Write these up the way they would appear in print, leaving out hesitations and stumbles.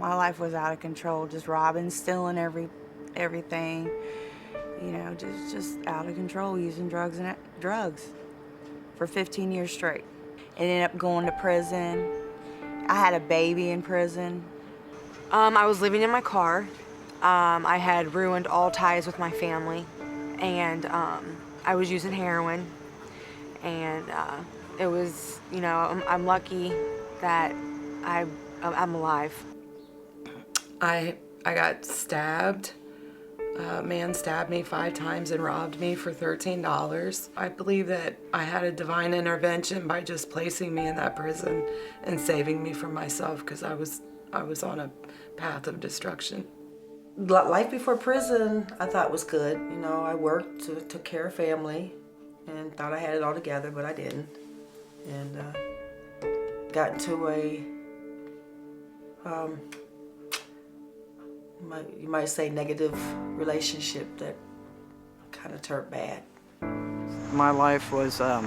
My life was out of control, just robbing, stealing everything. You know, just out of control, using drugs for 15 years straight. And ended up going to prison. I had a baby in prison. I was living in my car. I had ruined all ties with my family, and I was using heroin. And it was, you know, I'm lucky that I'm alive. I got stabbed. A man stabbed me 5 times and robbed me for $13. I believe that I had a divine intervention by just placing me in that prison and saving me from myself, because I was on a path of destruction. Life before prison, I thought was good. You know, I worked, took care of family, and thought I had it all together, but I didn't. And got into a, you might say, negative relationship that kind of turned bad. My life was a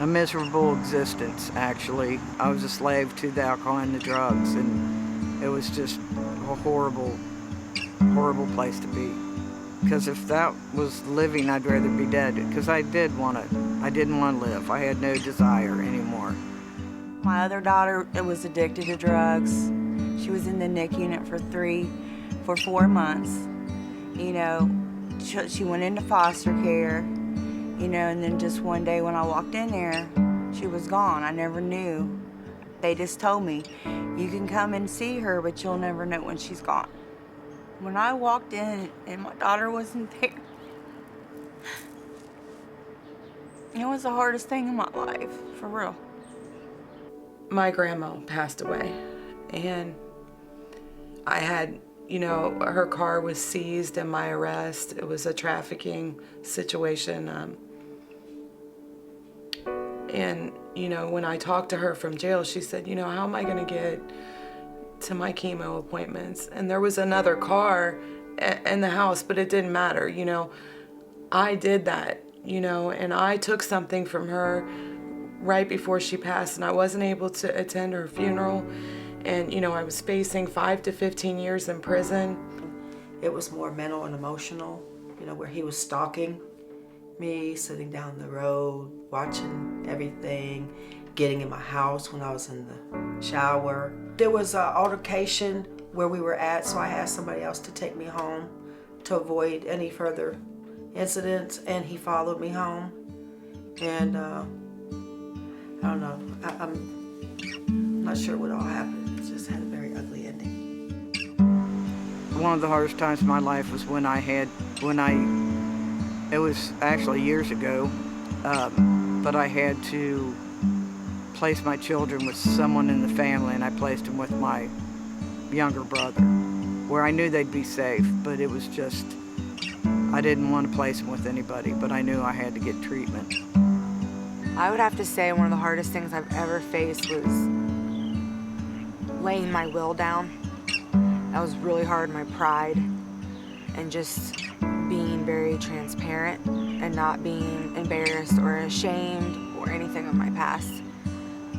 miserable existence, actually. I was a slave to the alcohol and the drugs, and it was just a horrible, horrible place to be. Because if that was living, I'd rather be dead, because I didn't want to live. I had no desire anymore. My other daughter was addicted to drugs. She was in the NIC unit for 4 months. You know, she went into foster care, you know, and then just one day when I walked in there, she was gone. I never knew. They just told me, you can come and see her, but you'll never know when she's gone. When I walked in and my daughter wasn't there, it was the hardest thing in my life, for real. My grandma passed away, and I had, you know, her car was seized in my arrest. It was a trafficking situation. And, you know, when I talked to her from jail, she said, you know, how am I going to get to my chemo appointments? And there was another car in the house, but it didn't matter, you know. I did that, you know, and I took something from her right before she passed, and I wasn't able to attend her funeral. And, you know, I was facing 5 to 15 years in prison. It was more mental and emotional, you know, where he was stalking me, sitting down the road, watching everything, getting in my house when I was in the shower. There was an altercation where we were at, so I asked somebody else to take me home to avoid any further incidents, and he followed me home. And I don't know, I'm not sure what all happened. It just had a very ugly ending. One of the hardest times in my life was it was actually years ago, but I had to place my children with someone in the family, and I placed them with my younger brother, where I knew they'd be safe, but it was just, I didn't want to place them with anybody, but I knew I had to get treatment. I would have to say one of the hardest things I've ever faced was laying my will down. That was really hard, my pride, and just being very transparent and not being embarrassed or ashamed or anything of my past.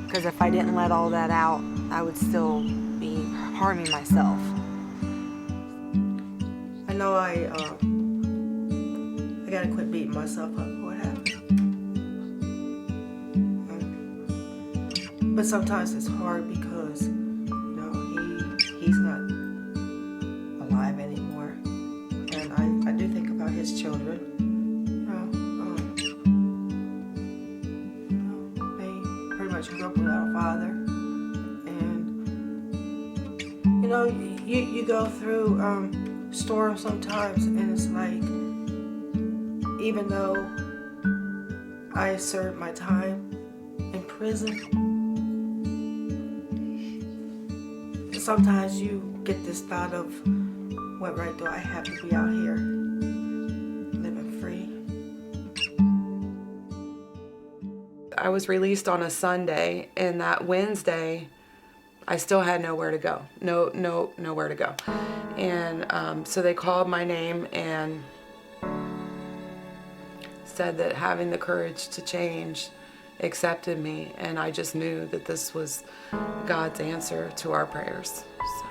Because if I didn't let all that out, I would still be harming myself. I know I gotta quit beating myself up for what happened. But sometimes it's hard because, you know, he's not alive anymore. And I do think about his children. They pretty much grew up without a father. And, you know, you go through storms sometimes, and it's like, even though I served my time in prison, sometimes you get this thought of, what right do I have to be out here living free? I was released on a Sunday, and that Wednesday, I still had nowhere to go. Nowhere to go. And so they called my name and said that having the courage to change accepted me, and I just knew that this was God's answer to our prayers. So.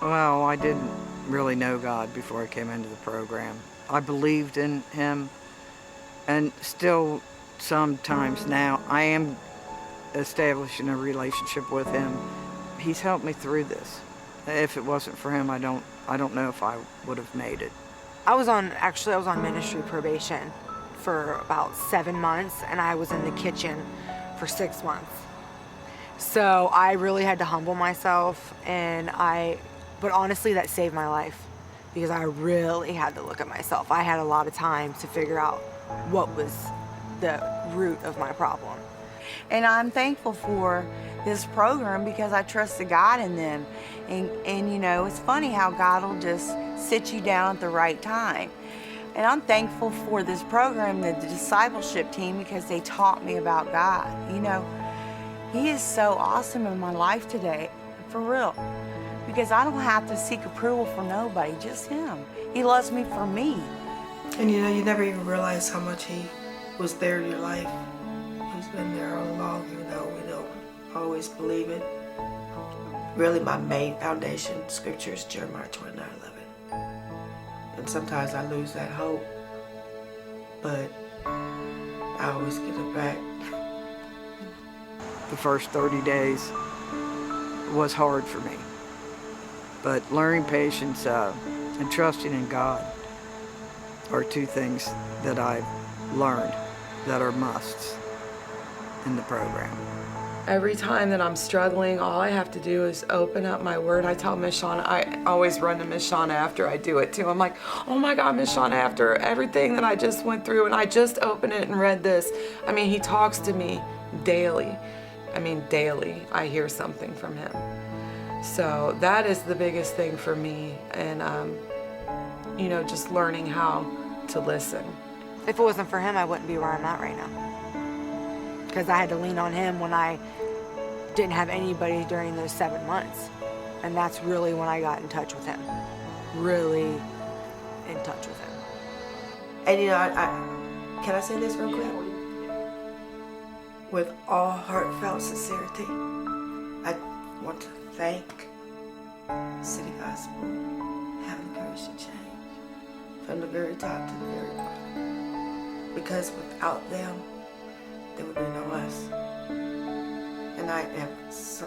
Well, I didn't really know God before I came into the program. I believed in him, and still sometimes now I am establishing a relationship with him. He's helped me through this. If it wasn't for him, I don't know if I would have made it. I was on ministry probation for about 7 months, and I was in the kitchen for 6 months. So I really had to humble myself, but honestly, that saved my life because I really had to look at myself. I had a lot of time to figure out what was the root of my problem. And I'm thankful for this program because I trusted God in them. And you know, it's funny how God will just sit you down at the right time. And I'm thankful for this program, the discipleship team, because they taught me about God. You know, He is so awesome in my life today, for real. Because I don't have to seek approval from nobody, just Him. He loves me for me. And you know, you never even realize how much He was there in your life. He's been there all along, even though we don't always believe it. Really, my main foundation scripture is Jeremiah 29:11. And sometimes I lose that hope, but I always get it back. The first 30 days was hard for me, but learning patience and trusting in God are two things that I've learned that are musts in the program. Every time that I'm struggling, all I have to do is open up my word. I tell Miss Shauna, I always run to Miss Shauna after I do it too. I'm like, oh my God, Miss Shauna, after everything that I just went through and I just opened it and read this. I mean, he talks to me daily. I mean, daily, I hear something from him. So that is the biggest thing for me. And, you know, just learning how to listen. If it wasn't for him, I wouldn't be where I'm at right now. Because I had to lean on him when I didn't have anybody during those 7 months. And that's really when I got in touch with him. Really in touch with him. And you know, I can I say this real quick? With all heartfelt sincerity, I want to thank City Gospel, having the courage to change, from the very top to the very bottom. Because without them, there would be no us. And I am so